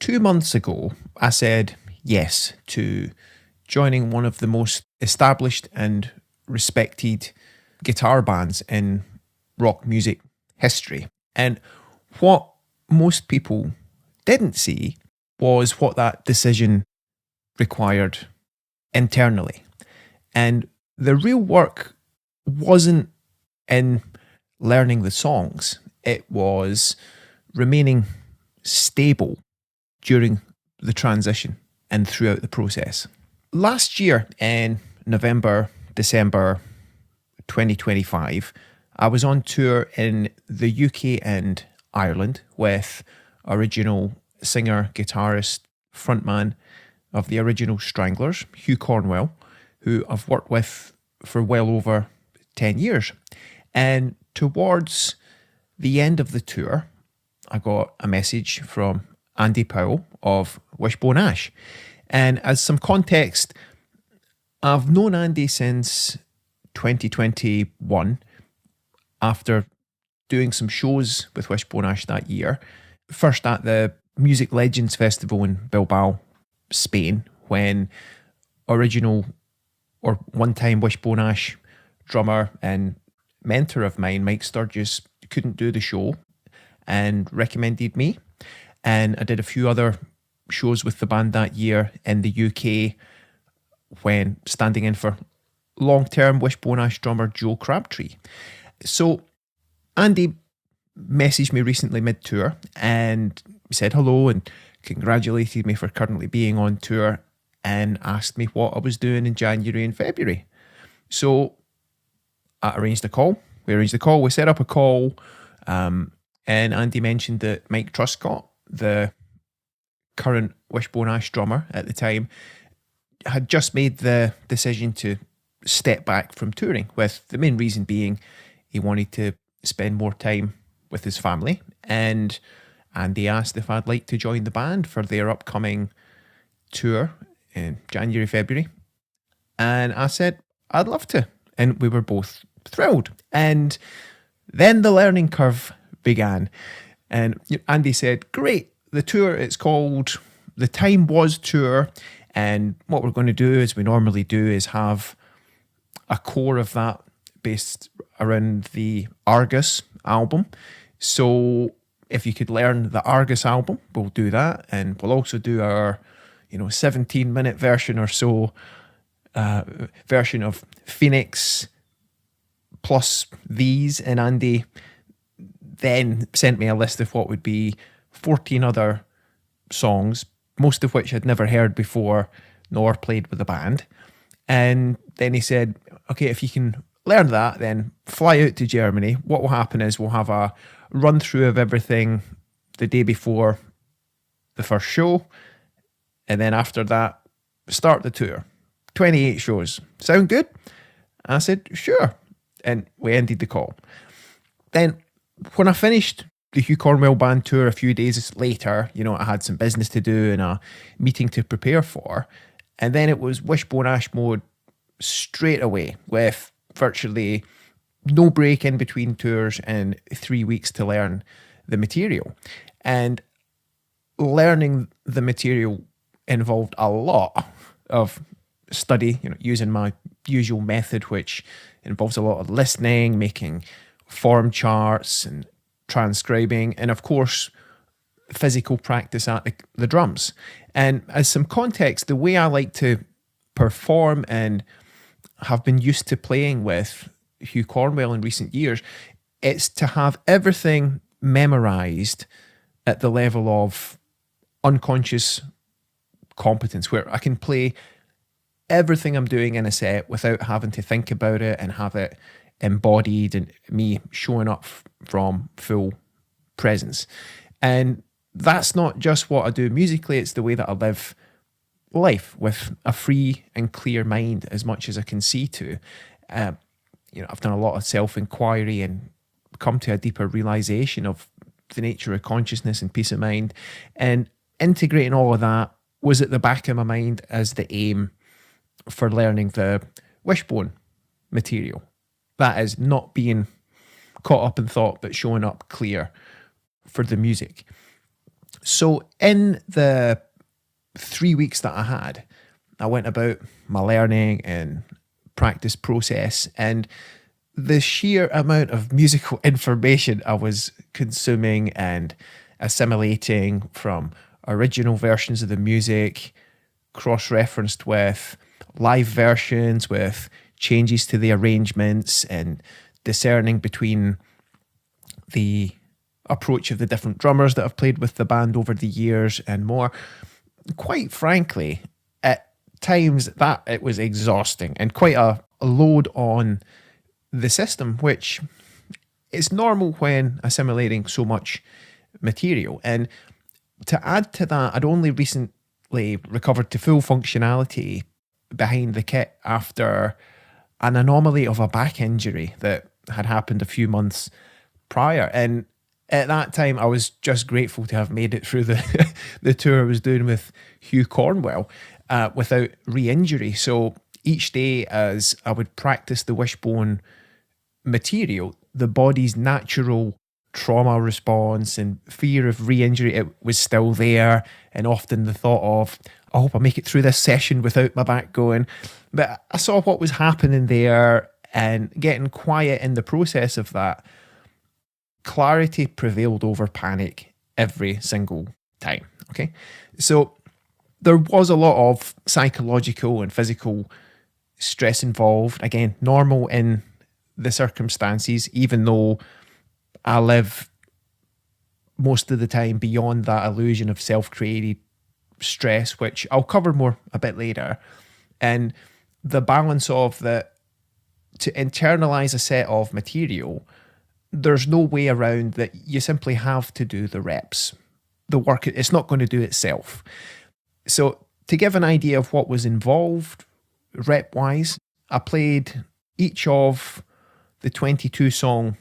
2 months ago, I said yes to joining one of the most established and respected guitar bands in rock music history. And what most people didn't see was what that decision required internally. And the real work wasn't in learning the songs, it was remaining stable during the transition and throughout the process. Last year in November, December 2025, I was on tour in the UK and Ireland with original singer, guitarist, frontman of the original Stranglers, Hugh Cornwell, who I've worked with for well over 10 years. And towards the end of the tour, I got a message from Andy Powell of Wishbone Ash. And as some context, I've known Andy since 2021 after doing some shows with Wishbone Ash that year. First at the Music Legends Festival in Bilbao, Spain, when original or one-time Wishbone Ash drummer and mentor of mine, Mike Sturgis, couldn't do the show and recommended me. And I did a few other shows with the band that year in the UK when standing in for long-term Wishbone Ash drummer Joe Crabtree. So Andy messaged me recently mid-tour and said hello and congratulated me for currently being on tour and asked me what I was doing in January and February. So I arranged a call. We set up a call, and Andy mentioned that Mike Truscott, the current Wishbone Ash drummer at the time, had just made the decision to step back from touring, with the main reason being he wanted to spend more time with his family. And Andy asked if I'd like to join the band for their upcoming tour in January, February. And I said, I'd love to. And we were both thrilled. And then the learning curve began. And Andy said, great, the tour, it's called the Time Was Tour. And what we're going to do, as we normally do, is have a core of that based around the Argus album. So if you could learn the Argus album, we'll do that. And we'll also do our 17-minute version or so, version of Phoenix plus these. And Andy then sent me a list of what would be 14 other songs, most of which I'd never heard before nor played with the band. And then he said, okay, if you can learn that, then fly out to Germany. What will happen is we'll have a run through of everything the day before the first show. And then after that, start the tour. 28 shows. Sound good? I said, sure. And we ended the call. Then when I finished the Hugh Cornwell band tour a few days later, I had some business to do and a meeting to prepare for. And then it was Wishbone Ash mode straight away, with virtually no break in between tours and 3 weeks to learn the material. And learning the material involved a lot of study, using my usual method, which involves a lot of listening, making form charts and transcribing, and of course physical practice at the drums. And as some context, the way I like to perform and have been used to playing with Hugh Cornwell in recent years, it's to have everything memorized at the level of unconscious competence, where I can play everything I'm doing in a set without having to think about it and have it embodied and me showing up from full presence. And that's not just what I do musically, it's the way that I live life, with a free and clear mind as much as I can see to. I've done a lot of self-inquiry and come to a deeper realization of the nature of consciousness and peace of mind. And integrating all of that was at the back of my mind as the aim for learning the Wishbone material. That is, not being caught up in thought, but showing up clear for the music. So in the 3 weeks that I had, I went about my learning and practice process, and the sheer amount of musical information I was consuming and assimilating from original versions of the music, cross-referenced with live versions, with changes to the arrangements, and discerning between the approach of the different drummers that I've played with the band over the years and more. Quite frankly, at times that it was exhausting and quite a load on the system, which is normal when assimilating so much material. And to add to that, I'd only recently recovered to full functionality behind the kit after an anomaly of a back injury that had happened a few months prior. And at that time, I was just grateful to have made it through the tour I was doing with Hugh Cornwell without re-injury. So each day as I would practice the Wishbone material, the body's natural trauma response and fear of re-injury, it was still there, and often the thought of, I hope I make it through this session without my back going. But I saw what was happening there, and getting quiet in the process of that, clarity prevailed over panic every single time. Okay, so there was a lot of psychological and physical stress involved. Again, normal in the circumstances, even though I live most of the time beyond that illusion of self-created stress, which I'll cover more a bit later. And the balance of that, to internalize a set of material, there's no way around that. You simply have to do the reps. The work, it's not going to do itself. So to give an idea of what was involved rep-wise, I played each of the 22 song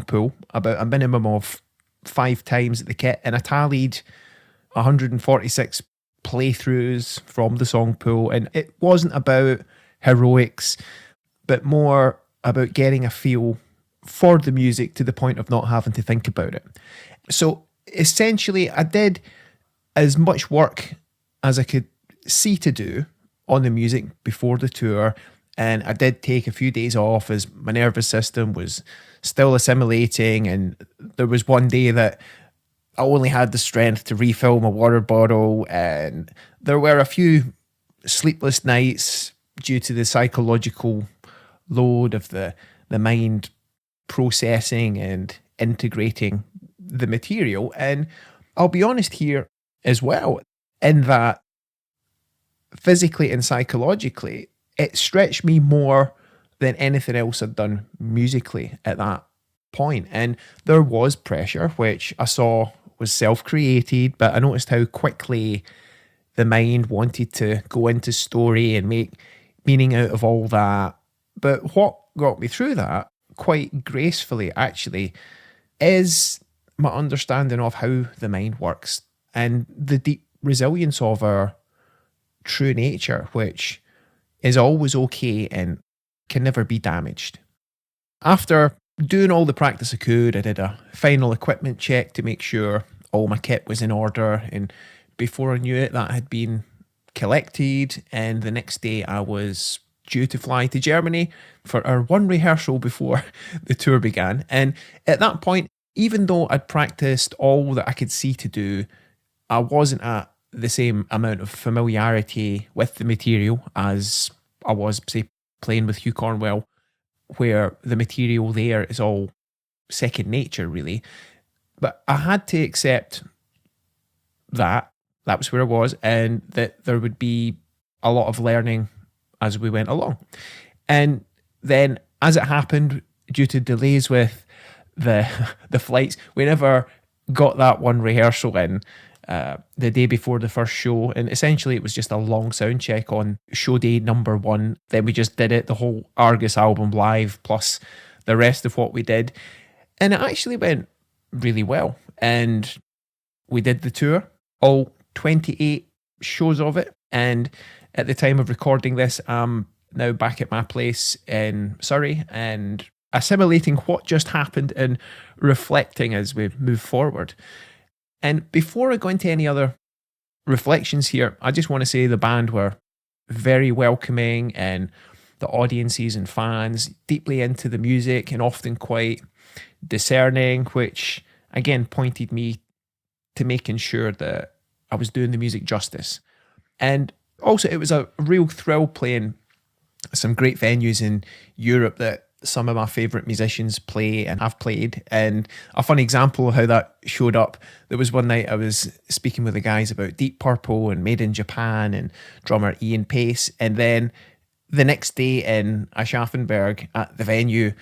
pool about a minimum of 5 times at the kit, and I tallied 146 playthroughs from the song pool. And it wasn't about heroics, but more about getting a feel for the music to the point of not having to think about it. So essentially, I did as much work as I could see to do on the music before the tour. And I did take a few days off as my nervous system was still assimilating. And there was one day that I only had the strength to refill my water bottle. And there were a few sleepless nights due to the psychological load of the mind processing and integrating the material. And I'll be honest here as well, in that physically and psychologically, it stretched me more than anything else I'd done musically at that point. And there was pressure, which I saw was self-created, but I noticed how quickly the mind wanted to go into story and make meaning out of all that. But what got me through that quite gracefully, actually, is my understanding of how the mind works and the deep resilience of our true nature, which is always okay and can never be damaged. After doing all the practice I could, I did a final equipment check to make sure all my kit was in order, and before I knew it, that had been collected, and the next day I was due to fly to Germany for our one rehearsal before the tour began. And at that point, even though I'd practiced all that I could see to do, I wasn't at the same amount of familiarity with the material as I was, say, playing with Hugh Cornwell, where the material there is all second nature, really. But I had to accept that was where I was, and that there would be a lot of learning as we went along. And then, as it happened, due to delays with the flights, we never got that one rehearsal in the day before the first show, and essentially it was just a long sound check on show day number 1. Then we just did it, the whole Argus album live, plus the rest of what we did, and it actually went really well. And we did the tour, all 28 shows of it, and at the time of recording this, I'm now back at my place in Surrey and assimilating what just happened and reflecting as we move forward. And before I go into any other reflections here, I just want to say the band were very welcoming, and the audiences and fans deeply into the music and often quite discerning, which again pointed me to making sure that I was doing the music justice. And also, it was a real thrill playing some great venues in Europe that some of my favourite musicians play and have played. And a fun example of how that showed up, there was one night I was speaking with the guys about Deep Purple and Made in Japan and drummer Ian Pace. And then the next day in Aschaffenburg at the venue,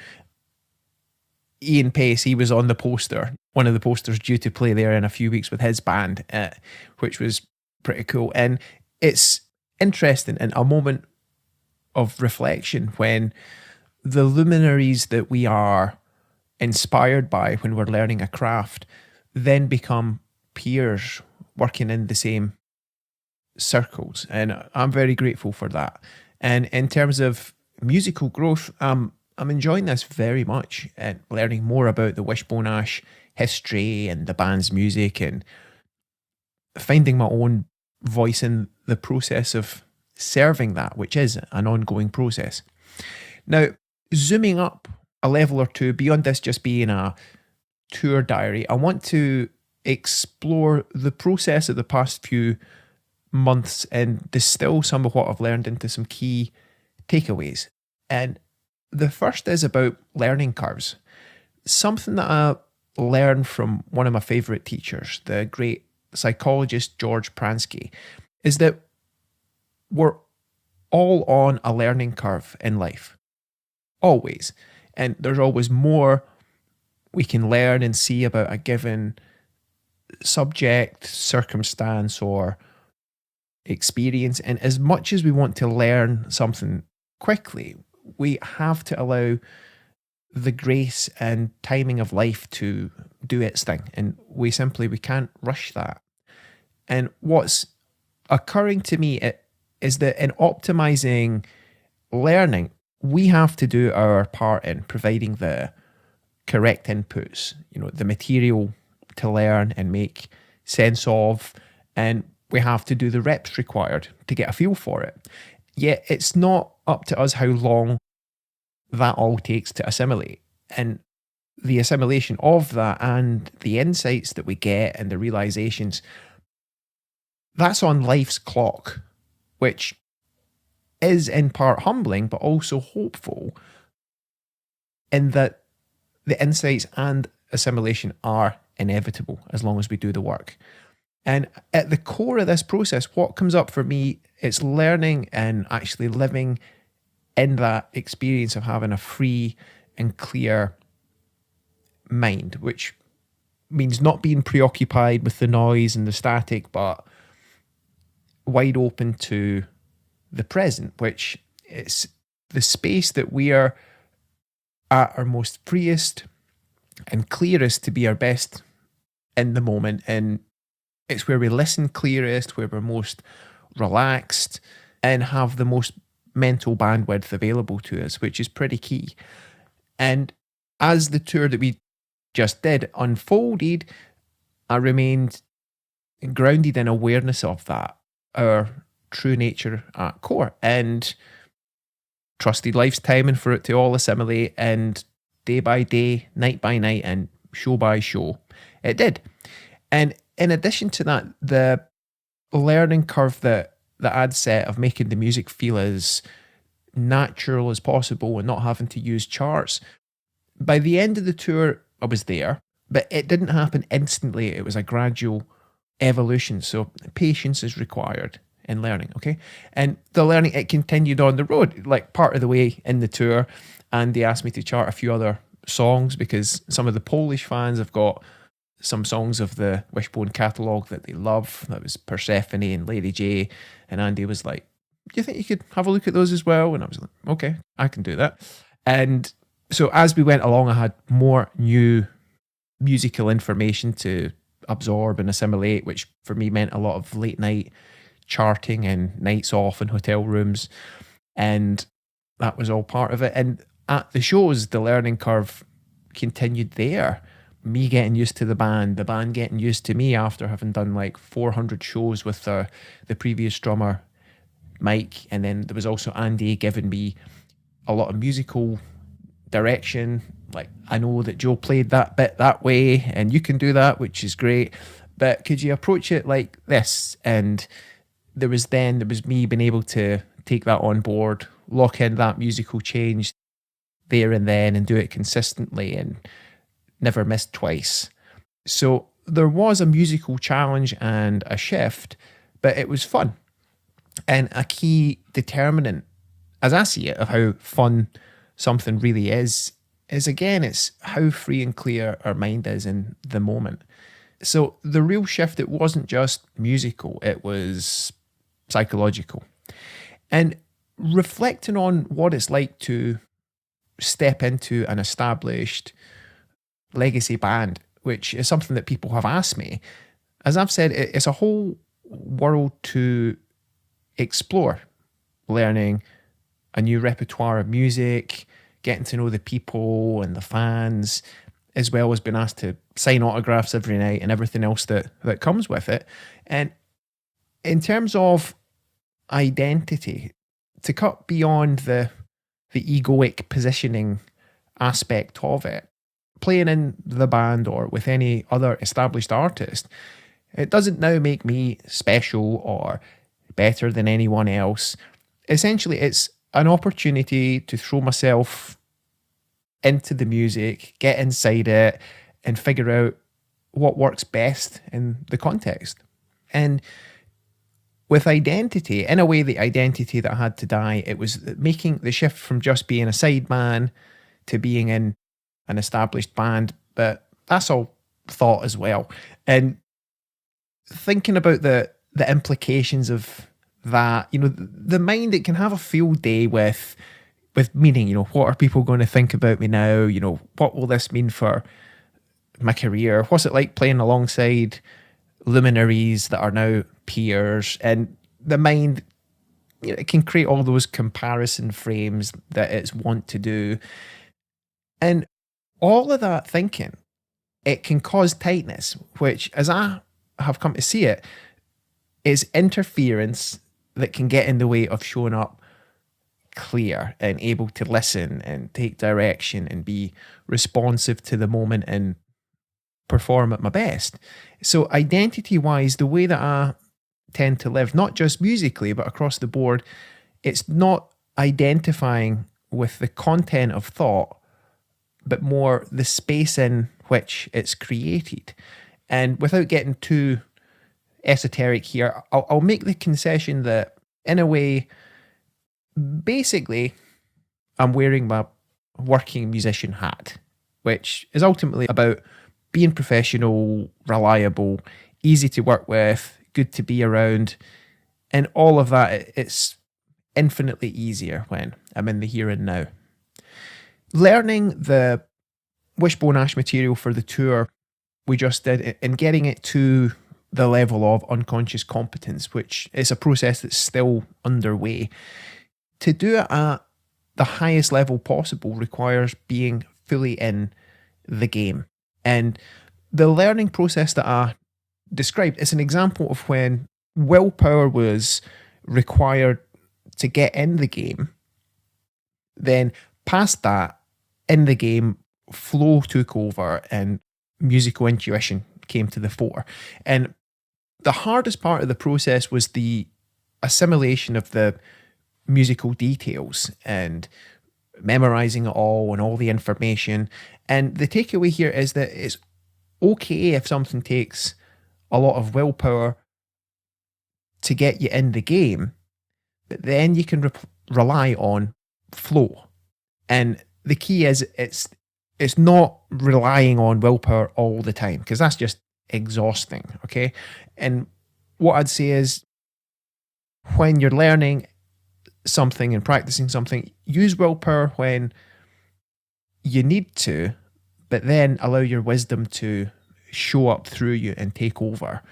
Ian Pace, he was on the poster, one of the posters due to play there in a few weeks with his band, which was pretty cool. And it's interesting and a moment of reflection when the luminaries that we are inspired by when we're learning a craft then become peers working in the same circles. And I'm very grateful for that. And in terms of musical growth, I'm enjoying this very much and learning more about the Wishbone Ash history and the band's music and finding my own voice in the process of serving that, which is an ongoing process. Now, zooming up a level or two beyond this just being a tour diary, I want to explore the process of the past few months and distill some of what I've learned into some key takeaways. And the first is about learning curves. Something that I learned from one of my favourite teachers, the great psychologist George Pransky, is that we're all on a learning curve in life. Always. And there's always more we can learn and see about a given subject, circumstance, or experience. And as much as we want to learn something quickly, we have to allow the grace and timing of life to do its thing. And we can't rush that. And what's occurring to me is that in optimizing learning, we have to do our part in providing the correct inputs, the material to learn and make sense of, and we have to do the reps required to get a feel for it. Yet it's not up to us how long that all takes to assimilate. And the assimilation of that and the insights that we get and the realizations, that's on life's clock, which is in part humbling, but also hopeful in that the insights and assimilation are inevitable as long as we do the work. And at the core of this process, what comes up for me is learning and actually living in that experience of having a free and clear mind, which means not being preoccupied with the noise and the static, but wide open to the present, which is the space that we are at our most freest and clearest to be our best in the moment. And it's where we listen clearest, where we're most relaxed and have the most mental bandwidth available to us, which is pretty key. And as the tour that we just did unfolded, I remained grounded in awareness of that, our true nature at core, and trusted life's timing for it to all assimilate, and day by day, night by night, and show by show, it did. And in addition to that, the learning curve that I'd set of making the music feel as natural as possible and not having to use charts, by the end of the tour, I was there, but it didn't happen instantly. It was a gradual evolution. So patience is required in learning, okay? And the learning, it continued on the road, like part of the way in the tour, and they asked me to chart a few other songs because some of the Polish fans have got some songs of the Wishbone catalogue that they love. That was Persephone and Lady J. And Andy was like, do you think you could have a look at those as well? And I was like, okay, I can do that. And so as we went along, I had more new musical information to absorb and assimilate, which for me meant a lot of late night charting and nights off in hotel rooms. And that was all part of it. And at the shows, the learning curve continued there. me getting used to the band getting used to me after having done like 400 shows with the previous drummer, Mike. And then there was also Andy giving me a lot of musical direction. Like, I know that Joe played that bit that way and you can do that, which is great, but could you approach it like this? And there was me being able to take that on board, lock in that musical change there and then, and do it consistently and never missed twice. So there was a musical challenge and a shift, but it was fun. And a key determinant, as I see it, of how fun something really is again, it's how free and clear our mind is in the moment. So the real shift, it wasn't just musical, it was psychological. And reflecting on what it's like to step into an established legacy band, which is something that people have asked me, as I've said, it's a whole world to explore, learning a new repertoire of music, getting to know the people and the fans, as well as being asked to sign autographs every night and everything else that comes with it. And in terms of identity, to cut beyond the egoic positioning aspect of it, playing in the band or with any other established artist, it doesn't now make me special or better than anyone else. Essentially, it's an opportunity to throw myself into the music, get inside it, and figure out what works best in the context. And with identity, in a way, the identity that I had to die, it was making the shift from just being a sideman to being in an established band. But that's all thought as well. And thinking about the implications of that, the mind, it can have a field day with meaning. What are people going to think about me now? What will this mean for my career? What's it like playing alongside luminaries that are now peers? And the mind, it can create all those comparison frames that it's wont to do. And all of that thinking, it can cause tightness, which, as I have come to see it, is interference that can get in the way of showing up clear and able to listen and take direction and be responsive to the moment and perform at my best. So identity-wise, the way that I tend to live, not just musically, but across the board, it's not identifying with the content of thought, but more the space in which it's created. And without getting too esoteric here, I'll make the concession that, in a way, basically, I'm wearing my working musician hat, which is ultimately about being professional, reliable, easy to work with, good to be around, and all of that. It's infinitely easier when I'm in the here and now. Learning the Wishbone Ash material for the tour we just did and getting it to the level of unconscious competence, which is a process that's still underway. To do it at the highest level possible requires being fully in the game. And the learning process that I described is an example of when willpower was required to get in the game. Then past that, in the game, flow took over and musical intuition came to the fore. And the hardest part of the process was the assimilation of the musical details and memorizing it all and all the information. And the takeaway here is that it's okay if something takes a lot of willpower to get you in the game, but then you can rely on flow. And the key is it's not relying on willpower all the time, because that's just exhausting, okay? And what I'd say is, when you're learning something and practicing something, use willpower when you need to, but then allow your wisdom to show up through you and take over.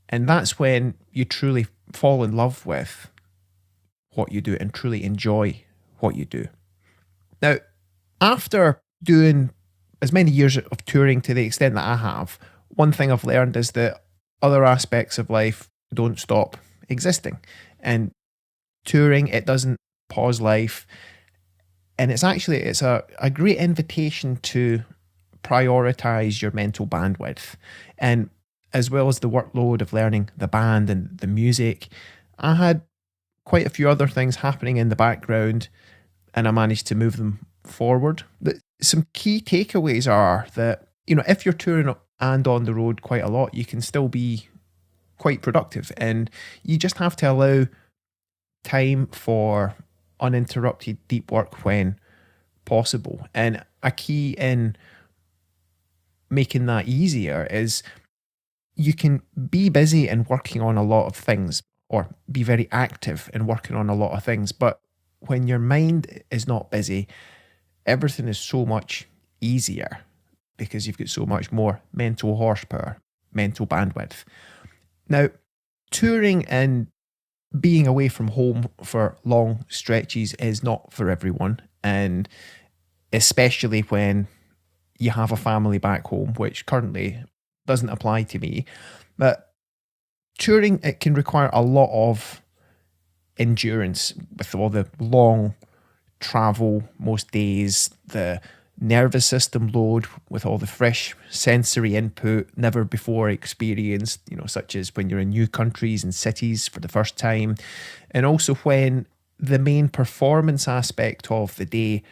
And that's when you truly fall in love with what you do and truly enjoy what you do. Now, after doing as many years of touring to the extent that I have, one thing I've learned is that other aspects of life don't stop existing. And touring, it doesn't pause life. And it's a great invitation to prioritize your mental bandwidth. And as well as the workload of learning the band and the music, I had quite a few other things happening in the background and I managed to move them forward. But some key takeaways are that, if you're touring and on the road quite a lot, you can still be quite productive, and you just have to allow time for uninterrupted deep work when possible. And a key in making that easier is you can be busy and working on a lot of things, or be very active and working on a lot of things, but when your mind is not busy, everything is so much easier because you've got so much more mental horsepower, mental bandwidth. Now, touring and being away from home for long stretches is not for everyone, and especially when you have a family back home, which currently doesn't apply to me. But touring, it can require a lot of endurance with all the long travel most days, the nervous system load with all the fresh sensory input never before experienced, such as when you're in new countries and cities for the first time. And also when the main performance aspect of the day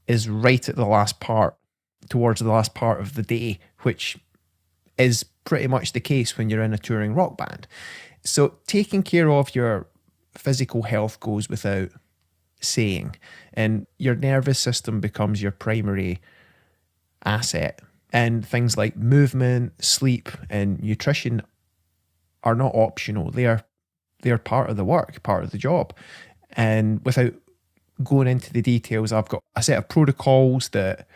is right at the last part, towards the last part of the day, which is pretty much the case when you're in a touring rock band. So taking care of your physical health goes without saying, and your nervous system becomes your primary asset. And things like movement, sleep, and nutrition are not optional. They're part of the work, part of the job. And without going into the details, I've got a set of protocols that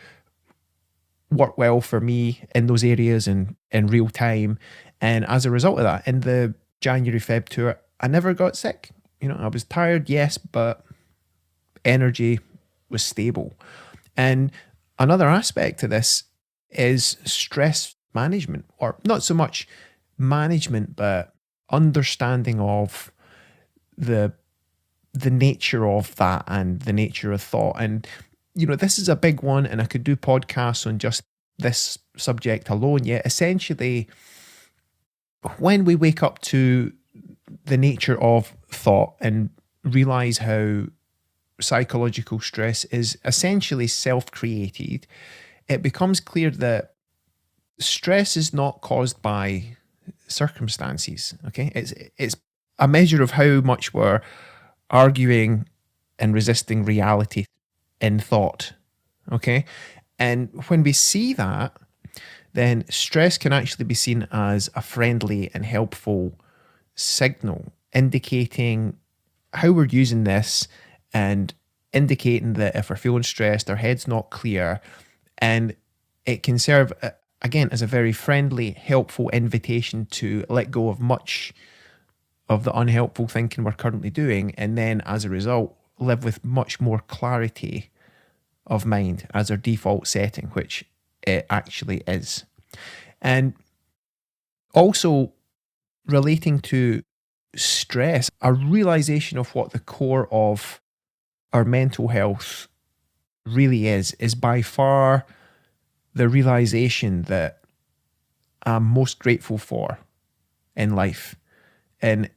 work well for me in those areas and in real time. And as a result of that, in the January-Feb tour, I never got sick. I was tired, yes, but energy was stable. And another aspect to this is stress management, or not so much management, but understanding of the nature of that and the nature of thought. And this is a big one, and I could do podcasts on just this subject alone. Yet essentially, when we wake up to the nature of thought and realize how psychological stress is essentially self-created, it becomes clear that stress is not caused by circumstances. Okay, it's a measure of how much we're arguing and resisting reality in thought. Okay, and when we see that, then stress can actually be seen as a friendly and helpful signal, indicating how we're using this and indicating that if we're feeling stressed, our head's not clear, and it can serve, again, as a very friendly, helpful invitation to let go of much of the unhelpful thinking we're currently doing, and then as a result, live with much more clarity of mind as our default setting, which it actually is. And also relating to stress, a realization of what the core of our mental health really is by far the realization that I'm most grateful for in life. And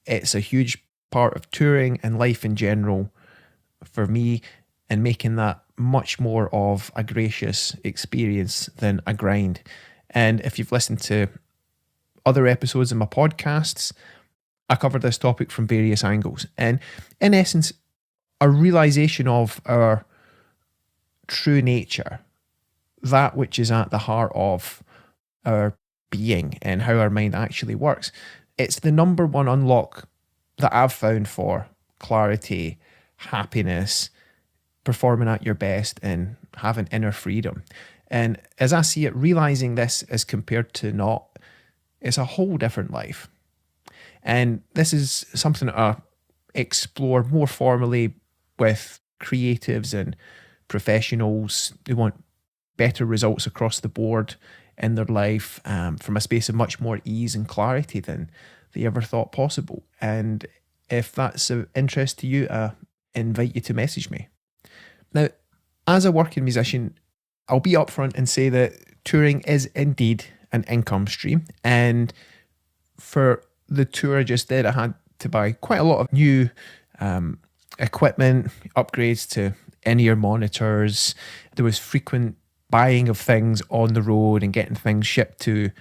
it's a huge part of touring and life in general for me, and making that much more of a gracious experience than a grind. And if you've listened to other episodes of my podcasts, I cover this topic from various angles. And in essence, a realization of our true nature, that which is at the heart of our being and how our mind actually works. It's the number one unlock that I've found for clarity, happiness, performing at your best, and having inner freedom. And as I see it, realizing this as compared to not, it's a whole different life. And this is something that I explore more formally with creatives and professionals who want better results across the board in their life, from a space of much more ease and clarity than they ever thought possible. And if that's of interest to you, I invite you to message me. Now, as a working musician, I'll be upfront and say that touring is indeed an income stream. And for the tour I just did, I had to buy quite a lot of new equipment, upgrades to in-ear monitors. There was frequent buying of things on the road and getting things shipped to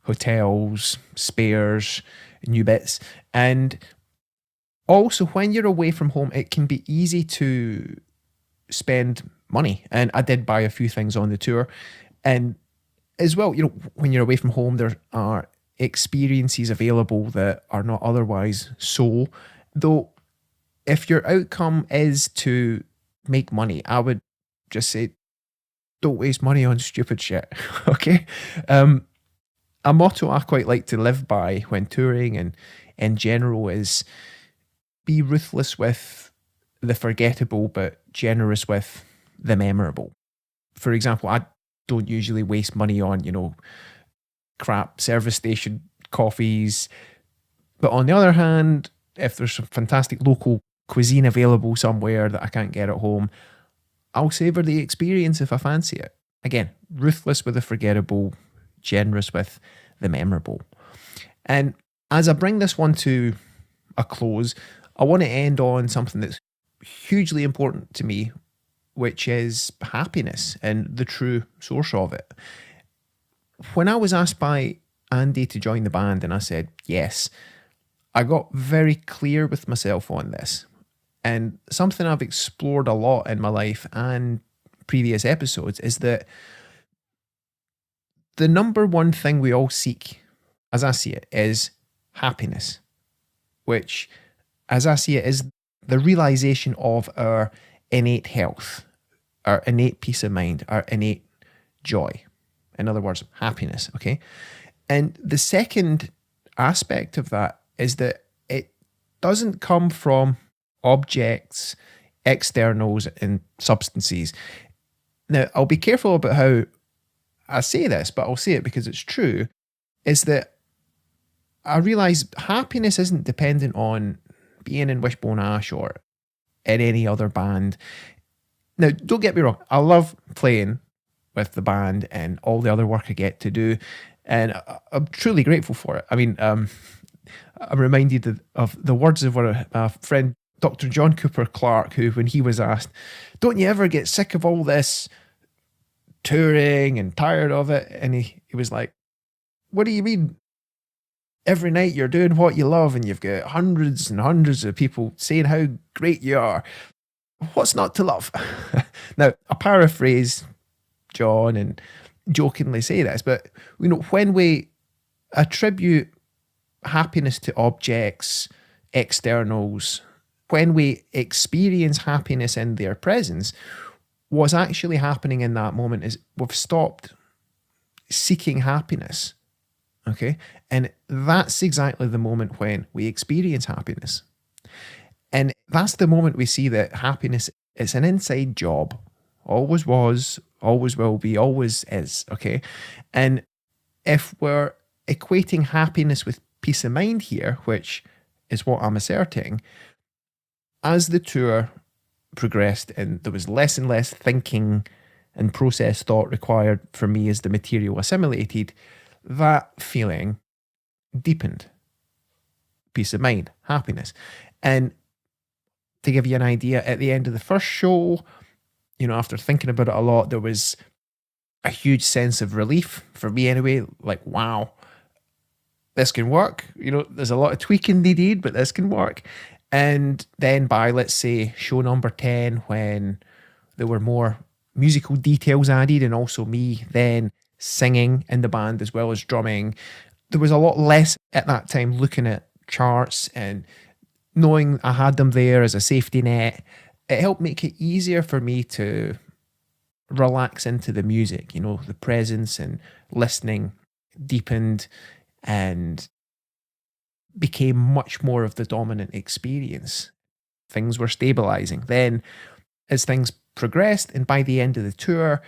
hotels, spares, new bits. And also, when you're away from home, it can be easy to spend money. And I did buy a few things on the tour. And as well, when you're away from home, there are experiences available that are not otherwise so. Though, if your outcome is to make money, I would just say, don't waste money on stupid shit. Okay? A motto I quite like to live by when touring and in general is be ruthless with the forgettable, but generous with the memorable. For example, I don't usually waste money on, crap service station coffees. But on the other hand, if there's some fantastic local cuisine available somewhere that I can't get at home, I'll savour the experience if I fancy it. Again, ruthless with the forgettable, generous with the memorable. And as I bring this one to a close, I want to end on something that's hugely important to me, which is happiness and the true source of it. When I was asked by Andy to join the band and I said yes, I got very clear with myself on this. And something I've explored a lot in my life and previous episodes is that the number one thing we all seek, as I see it, is happiness, which, as I see it, is the realization of our innate health, our innate peace of mind, our innate joy. In other words, happiness, okay? And the second aspect of that is that it doesn't come from objects, externals, and substances. Now, I'll be careful about how I say this, but I'll say it because it's true, is that I realise happiness isn't dependent on being in Wishbone Ash or in any other band. Now, don't get me wrong, I love playing with the band and all the other work I get to do, and I'm truly grateful for it. I mean, I'm reminded of the words of a friend, Dr. John Cooper Clarke, who, when he was asked, don't you ever get sick of all this touring and tired of it? And he was like, what do you mean? Every night you're doing what you love and you've got hundreds and hundreds of people saying how great you are. What's not to love? Now, I paraphrase John and jokingly say this, but when we attribute happiness to objects, externals, when we experience happiness in their presence, what's actually happening in that moment is we've stopped seeking happiness. Okay? And that's exactly the moment when we experience happiness. And that's the moment we see that happiness is an inside job. Always was, always will be, always is. Okay? And if we're equating happiness with peace of mind here, which is what I'm asserting, as the tour progressed and there was less and less thinking and processed thought required for me as the material assimilated, that feeling deepened. Peace of mind, happiness. And to give you an idea, at the end of the first show, after thinking about it a lot, there was a huge sense of relief for me anyway, like, wow, this can work. There's a lot of tweaking needed, but this can work. And then by, let's say, show number 10, when there were more musical details added and also me then singing in the band as well as drumming, there was a lot less at that time looking at charts and knowing I had them there as a safety net. It helped make it easier for me to relax into the music. The presence and listening deepened and became much more of the dominant experience. Things were stabilizing. Then, as things progressed, and by the end of the tour,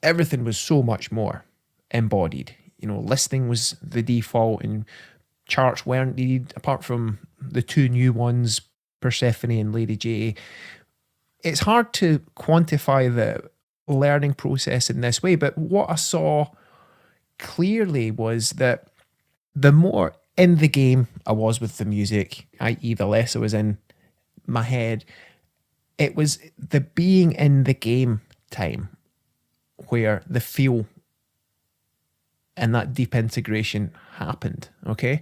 everything was so much more embodied. Listening was the default, and charts weren't needed apart from the two new ones, Persephone and Lady J. It's hard to quantify the learning process in this way, but what I saw clearly was that the more in the game I was with the music, i.e., the less I was in my head, it was the being in the game time where the feel and that deep integration happened, okay?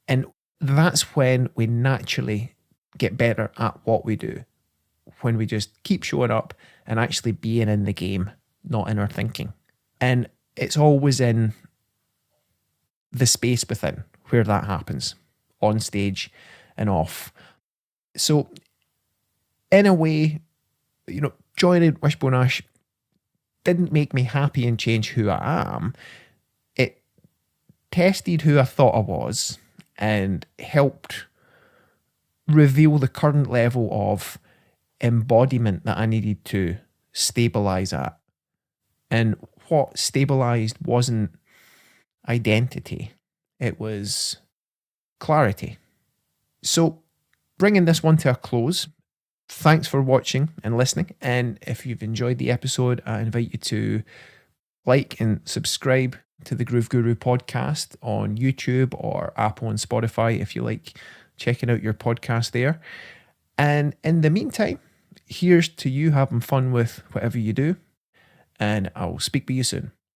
And that's when we naturally get better at what we do, when we just keep showing up and actually being in the game, not in our thinking. And it's always in the space within where that happens, on stage and off. So in a way, joining Wishbone Ash didn't make me happy and change who I am. It tested who I thought I was and helped reveal the current level of embodiment that I needed to stabilize at. And what stabilized wasn't identity, it was clarity. So, bringing this one to a close, thanks for watching and listening. And if you've enjoyed the episode, I invite you to like and subscribe to the Groove Guru podcast on YouTube or Apple and Spotify if you like checking out your podcast there. And in the meantime, here's to you having fun with whatever you do, and I'll speak with you soon.